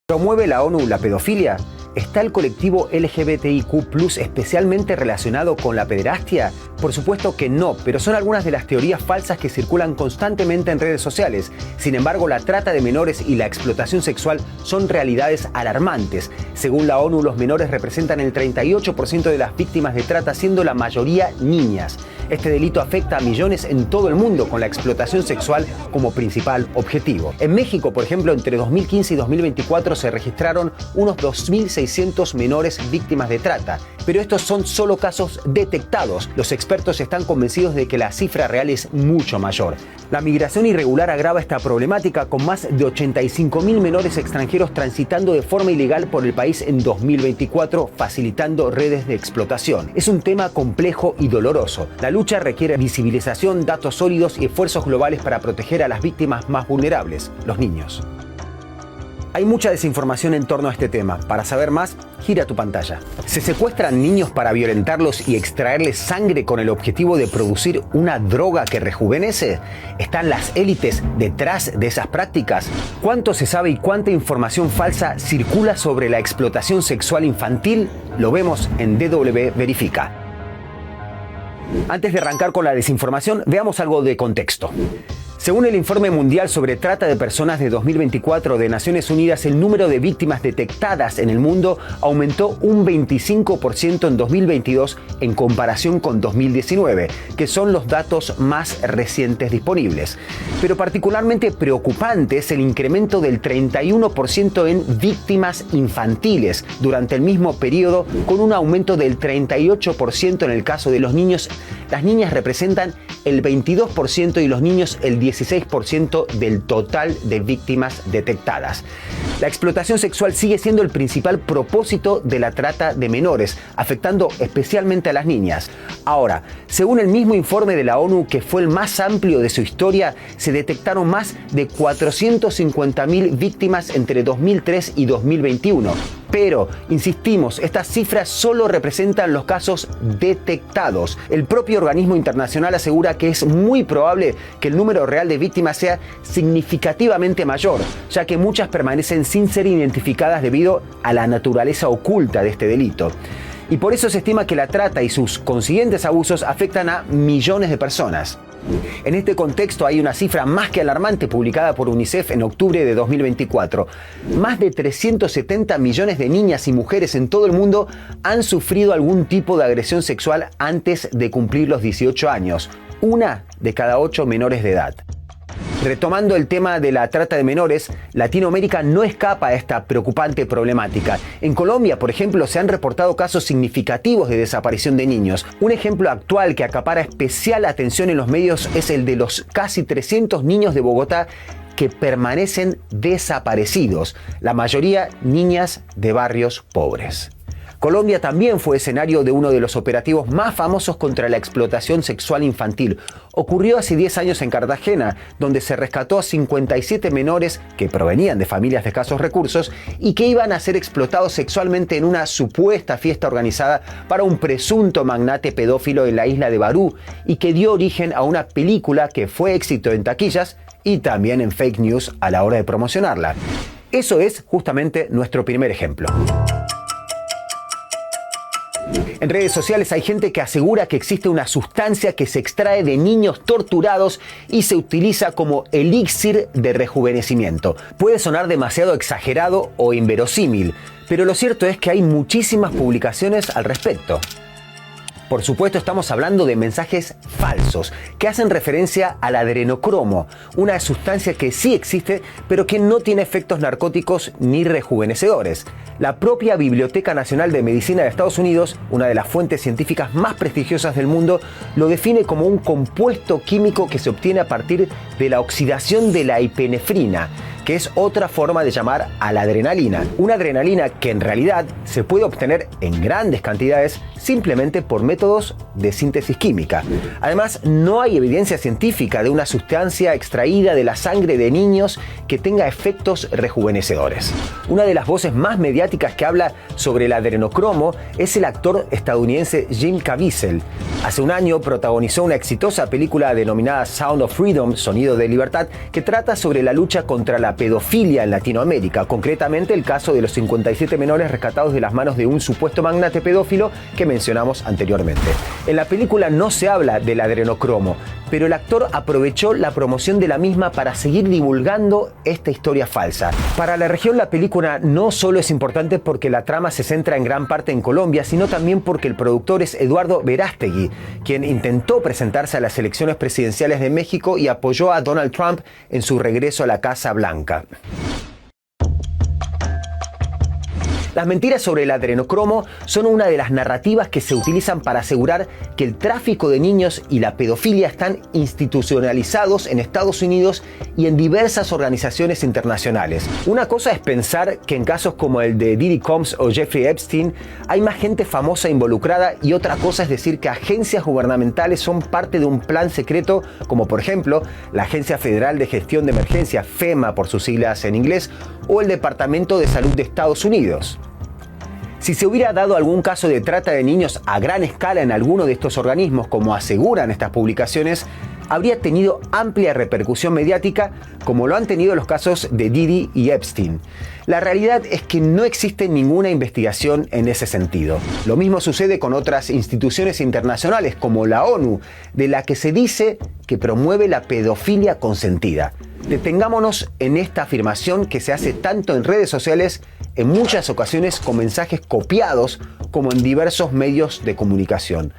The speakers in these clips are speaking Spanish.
¿Promueve la ONU la pedofilia? ¿Está el colectivo LGBTIQ+ especialmente relacionado con la pederastia? Por supuesto que no, pero son algunas de las teorías falsas que circulan constantemente en redes sociales. Sin embargo, la trata de menores y la explotación sexual son realidades alarmantes. Según la ONU, los menores representan el 38% de las víctimas de trata, siendo la mayoría niñas. Este delito afecta a millones en todo el mundo, con la explotación sexual como principal objetivo. En México, por ejemplo, entre 2015 y 2024 se registraron unos 2.600 menores víctimas de trata. Pero estos son solo casos detectados. Los expertos están convencidos de que la cifra real es mucho mayor. La migración irregular agrava esta problemática, con más de 85.000 menores extranjeros transitando de forma ilegal por el país en 2024, facilitando redes de explotación. Es un tema complejo y doloroso. La lucha requiere visibilización, datos sólidos y esfuerzos globales para proteger a las víctimas más vulnerables, los niños. Hay mucha desinformación en torno a este tema. Para saber más, gira tu pantalla. ¿Se secuestran niños para violentarlos y extraerles sangre con el objetivo de producir una droga que rejuvenece? ¿Están las élites detrás de esas prácticas? ¿Cuánto se sabe y cuánta información falsa circula sobre la explotación sexual infantil? Lo vemos en DW Verifica. Antes de arrancar con la desinformación, veamos algo de contexto. Según el Informe Mundial sobre Trata de Personas de 2024 de Naciones Unidas, el número de víctimas detectadas en el mundo aumentó un 25% en 2022 en comparación con 2019, que son los datos más recientes disponibles. Pero particularmente preocupante es el incremento del 31% en víctimas infantiles durante el mismo periodo, con un aumento del 38% en el caso de los niños. Las niñas representan el 22% y los niños el 16% del total de víctimas detectadas. La explotación sexual sigue siendo el principal propósito de la trata de menores, afectando especialmente a las niñas. Ahora, según el mismo informe de la ONU, que fue el más amplio de su historia, se detectaron más de 450.000 víctimas entre 2003 y 2021. Pero, insistimos, estas cifras solo representan los casos detectados. El propio organismo internacional asegura que es muy probable que el número real de víctimas sea significativamente mayor, ya que muchas permanecen sin ser identificadas debido a la naturaleza oculta de este delito. Y por eso se estima que la trata y sus consiguientes abusos afectan a millones de personas. En este contexto hay una cifra más que alarmante publicada por UNICEF en octubre de 2024. Más de 370 millones de niñas y mujeres en todo el mundo han sufrido algún tipo de agresión sexual antes de cumplir los 18 años. 1 de cada 8 menores de edad. Retomando el tema de la trata de menores, Latinoamérica no escapa a esta preocupante problemática. En Colombia, por ejemplo, se han reportado casos significativos de desaparición de niños. Un ejemplo actual que acapara especial atención en los medios es el de los casi 300 niños de Bogotá que permanecen desaparecidos, la mayoría niñas de barrios pobres. Colombia también fue escenario de uno de los operativos más famosos contra la explotación sexual infantil. Ocurrió hace 10 años en Cartagena, donde se rescató a 57 menores que provenían de familias de escasos recursos y que iban a ser explotados sexualmente en una supuesta fiesta organizada para un presunto magnate pedófilo en la isla de Barú, y que dio origen a una película que fue éxito en taquillas y también en fake news a la hora de promocionarla. Eso es justamente nuestro primer ejemplo. En redes sociales hay gente que asegura que existe una sustancia que se extrae de niños torturados y se utiliza como elixir de rejuvenecimiento. Puede sonar demasiado exagerado o inverosímil, pero lo cierto es que hay muchísimas publicaciones al respecto. Por supuesto, estamos hablando de mensajes falsos que hacen referencia al adrenocromo, una sustancia que sí existe, pero que no tiene efectos narcóticos ni rejuvenecedores. La propia Biblioteca Nacional de Medicina de Estados Unidos, una de las fuentes científicas más prestigiosas del mundo, lo define como un compuesto químico que se obtiene a partir de la oxidación de la epinefrina, que es otra forma de llamar a la adrenalina. Una adrenalina que en realidad se puede obtener en grandes cantidades simplemente por métodos de síntesis química. Además, no hay evidencia científica de una sustancia extraída de la sangre de niños que tenga efectos rejuvenecedores. Una de las voces más mediáticas que habla sobre el adrenocromo es el actor estadounidense Jim Caviezel. Hace un año protagonizó una exitosa película denominada Sound of Freedom, Sonido de Libertad, que trata sobre la lucha contra la pedofilia en Latinoamérica, concretamente el caso de los 57 menores rescatados de las manos de un supuesto magnate pedófilo que mencionamos anteriormente. En la película no se habla del adrenocromo, pero el actor aprovechó la promoción de la misma para seguir divulgando esta historia falsa. Para la región, la película no solo es importante porque la trama se centra en gran parte en Colombia, sino también porque el productor es Eduardo Verástegui, quien intentó presentarse a las elecciones presidenciales de México y apoyó a Donald Trump en su regreso a la Casa Blanca. Las mentiras sobre el adrenocromo son una de las narrativas que se utilizan para asegurar que el tráfico de niños y la pedofilia están institucionalizados en Estados Unidos y en diversas organizaciones internacionales. Una cosa es pensar que en casos como el de Diddy Combs o Jeffrey Epstein hay más gente famosa involucrada, y otra cosa es decir que agencias gubernamentales son parte de un plan secreto, como por ejemplo la Agencia Federal de Gestión de Emergencias, FEMA por sus siglas en inglés, o el Departamento de Salud de Estados Unidos. Si se hubiera dado algún caso de trata de niños a gran escala en alguno de estos organismos, como aseguran estas publicaciones, habría tenido amplia repercusión mediática, como lo han tenido los casos de Diddy y Epstein. La realidad es que no existe ninguna investigación en ese sentido. Lo mismo sucede con otras instituciones internacionales, como la ONU, de la que se dice que promueve la pedofilia consentida. Detengámonos en esta afirmación que se hace tanto en redes sociales, en muchas ocasiones con mensajes copiados, como en diversos medios de comunicación.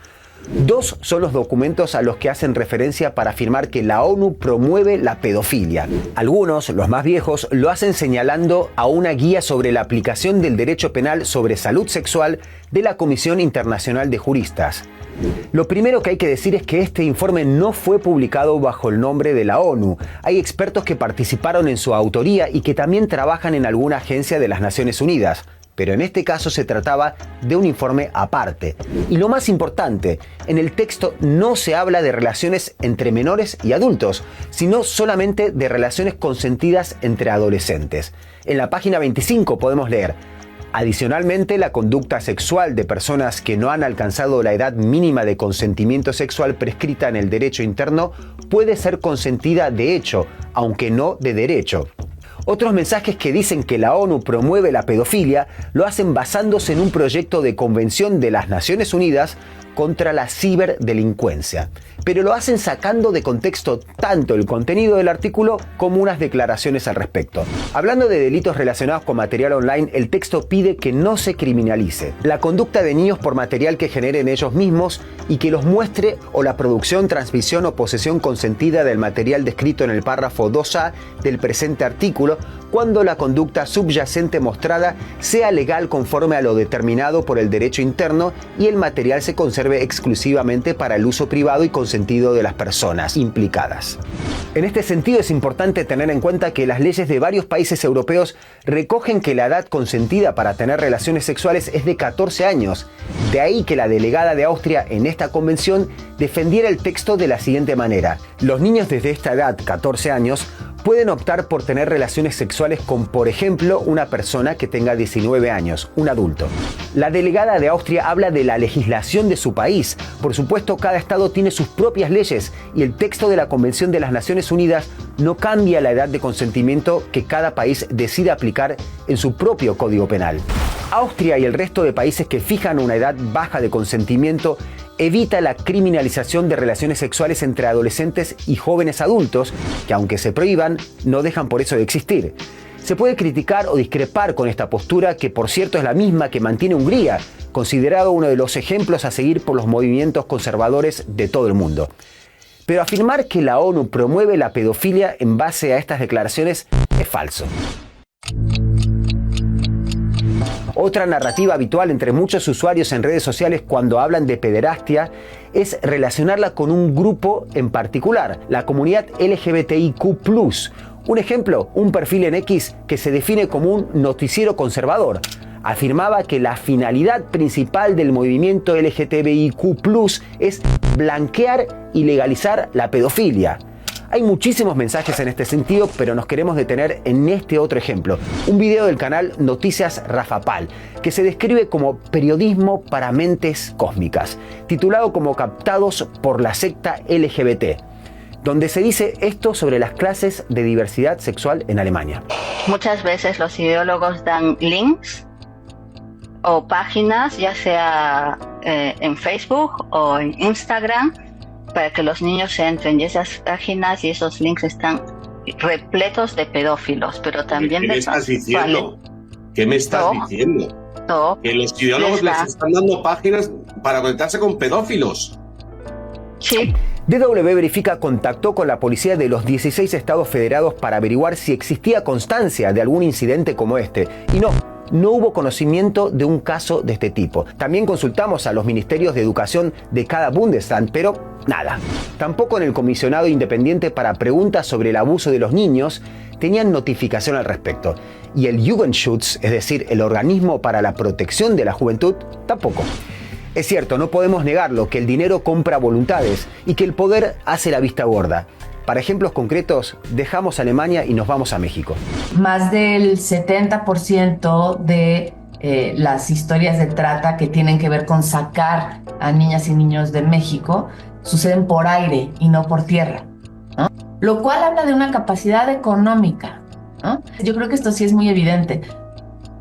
Dos son los documentos a los que hacen referencia para afirmar que la ONU promueve la pedofilia. Algunos, los más viejos, lo hacen señalando a una guía sobre la aplicación del derecho penal sobre salud sexual de la Comisión Internacional de Juristas. Lo primero que hay que decir es que este informe no fue publicado bajo el nombre de la ONU. Hay expertos que participaron en su autoría y que también trabajan en alguna agencia de las Naciones Unidas. Pero en este caso se trataba de un informe aparte. Y lo más importante, en el texto no se habla de relaciones entre menores y adultos, sino solamente de relaciones consentidas entre adolescentes. En la página 25 podemos leer: adicionalmente, la conducta sexual de personas que no han alcanzado la edad mínima de consentimiento sexual prescrita en el derecho interno puede ser consentida de hecho, aunque no de derecho. Otros mensajes que dicen que la ONU promueve la pedofilia lo hacen basándose en un proyecto de Convención de las Naciones Unidas contra la ciberdelincuencia, pero lo hacen sacando de contexto tanto el contenido del artículo como unas declaraciones al respecto. Hablando de delitos relacionados con material online, el texto pide que no se criminalice la conducta de niños por material que generen ellos mismos y que los muestre, o la producción, transmisión o posesión consentida del material descrito en el párrafo 2A del presente artículo, cuando la conducta subyacente mostrada sea legal conforme a lo determinado por el derecho interno y el material se conserve exclusivamente para el uso privado y consentido de las personas implicadas. En este sentido, es importante tener en cuenta que las leyes de varios países europeos recogen que la edad consentida para tener relaciones sexuales es de 14 años. De ahí que la delegada de Austria en esta convención defendiera el texto de la siguiente manera: los niños desde esta edad, 14 años, pueden optar por tener relaciones sexuales con, por ejemplo, una persona que tenga 19 años, un adulto. La delegada de Austria habla de la legislación de su país. Por supuesto, cada estado tiene sus propias leyes y el texto de la Convención de las Naciones Unidas no cambia la edad de consentimiento que cada país decida aplicar en su propio Código Penal. Austria y el resto de países que fijan una edad baja de consentimiento evita la criminalización de relaciones sexuales entre adolescentes y jóvenes adultos, que aunque se prohíban, no dejan por eso de existir. Se puede criticar o discrepar con esta postura, que por cierto es la misma que mantiene Hungría, considerado uno de los ejemplos a seguir por los movimientos conservadores de todo el mundo. Pero afirmar que la ONU promueve la pedofilia en base a estas declaraciones es falso. Otra narrativa habitual entre muchos usuarios en redes sociales cuando hablan de pederastia es relacionarla con un grupo en particular, la comunidad LGBTIQ+. Un ejemplo, un perfil en X que se define como un noticiero conservador. Afirmaba que la finalidad principal del movimiento LGBTIQ+ es blanquear y legalizar la pedofilia. Hay muchísimos mensajes en este sentido, pero nos queremos detener en este otro ejemplo. Un video del canal Noticias Rafapal, que se describe como periodismo para mentes cósmicas, titulado como Captados por la secta LGBT. donde se dice esto sobre las clases de diversidad sexual en Alemania. Muchas veces los ideólogos dan links o páginas, ya sea en Facebook o en Instagram, para que los niños entren, y esas páginas y esos links están repletos de pedófilos, pero también ¿Qué me estás diciendo? ¿Qué me estás diciendo? Que los ideólogos les están dando páginas para conectarse con pedófilos. Sí. DW Verifica contactó con la policía de los 16 estados federados para averiguar si existía constancia de algún incidente como este. Y no hubo conocimiento de un caso de este tipo. También consultamos a los ministerios de educación de cada Bundesland, pero nada. Tampoco en el comisionado independiente para preguntas sobre el abuso de los niños tenían notificación al respecto. Y el Jugendschutz, es decir, el organismo para la protección de la juventud, tampoco. Es cierto, no podemos negarlo, que el dinero compra voluntades y que el poder hace la vista gorda. Para ejemplos concretos, dejamos Alemania y nos vamos a México. Más del 70% de las historias de trata que tienen que ver con sacar a niñas y niños de México suceden por aire y no por tierra, ¿no? Lo cual habla de una capacidad económica, ¿no? Yo creo que esto sí es muy evidente.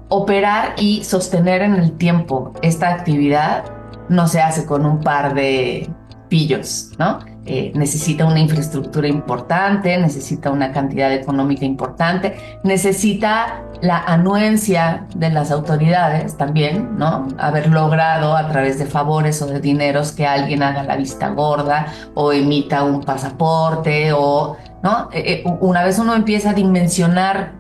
Operar y sostener en el tiempo esta actividad no se hace con un par de pillos, ¿no? Necesita una infraestructura importante, necesita una cantidad económica importante, necesita la anuencia de las autoridades también, ¿no? Haber logrado a través de favores o de dineros que alguien haga la vista gorda o emita un pasaporte o, ¿no? Una vez uno empieza a dimensionar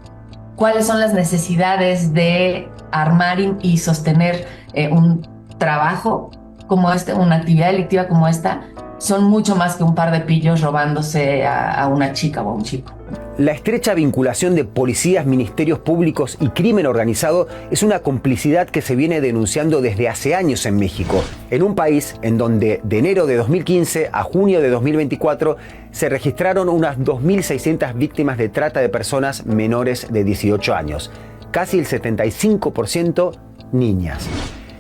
cuáles son las necesidades de armar y sostener un trabajo como este, una actividad delictiva como esta, son mucho más que un par de pillos robándose a una chica o a un chico. La estrecha vinculación de policías, ministerios públicos y crimen organizado es una complicidad que se viene denunciando desde hace años en México, en un país en donde de enero de 2015 a junio de 2024 se registraron unas 2.600 víctimas de trata de personas menores de 18 años, casi el 75% niñas.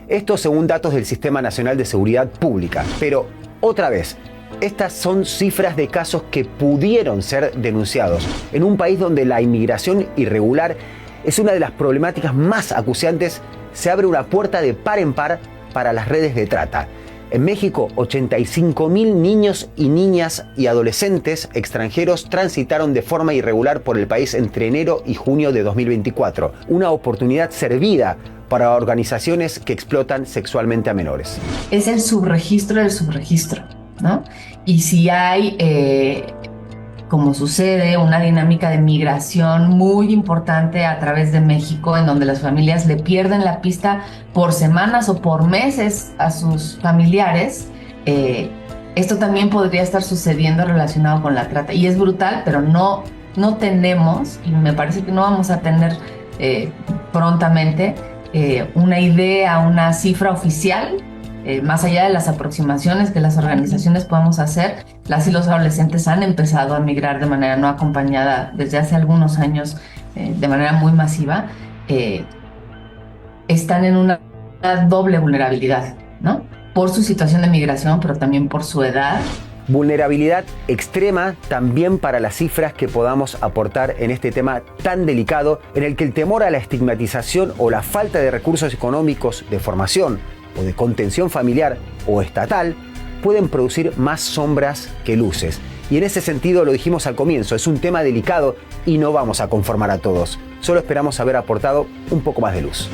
Esto según datos del Sistema Nacional de Seguridad Pública, pero otra vez, estas son cifras de casos que pudieron ser denunciados en un país donde la inmigración irregular es una de las problemáticas más acuciantes. Se abre una puerta de par en par para las redes de trata. En México, 85.000 niños y niñas y adolescentes extranjeros transitaron de forma irregular por el país entre enero y junio de 2024. Una oportunidad servida para organizaciones que explotan sexualmente a menores. Es el subregistro del subregistro, ¿no? Y si hay, como sucede, una dinámica de migración muy importante a través de México, en donde las familias le pierden la pista por semanas o por meses a sus familiares, esto también podría estar sucediendo relacionado con la trata. Y es brutal, pero no tenemos, y me parece que no vamos a tener prontamente, una idea, una cifra oficial, más allá de las aproximaciones que las organizaciones podemos hacer. Las y los adolescentes han empezado a migrar de manera no acompañada desde hace algunos años, de manera muy masiva. Están en una doble vulnerabilidad, ¿no? Por su situación de migración, pero también por su edad. Vulnerabilidad extrema también para las cifras que podamos aportar en este tema tan delicado, en el que el temor a la estigmatización o la falta de recursos económicos, de formación o de contención familiar o estatal pueden producir más sombras que luces. Y en ese sentido, lo dijimos al comienzo, es un tema delicado y no vamos a conformar a todos. Solo esperamos haber aportado un poco más de luz.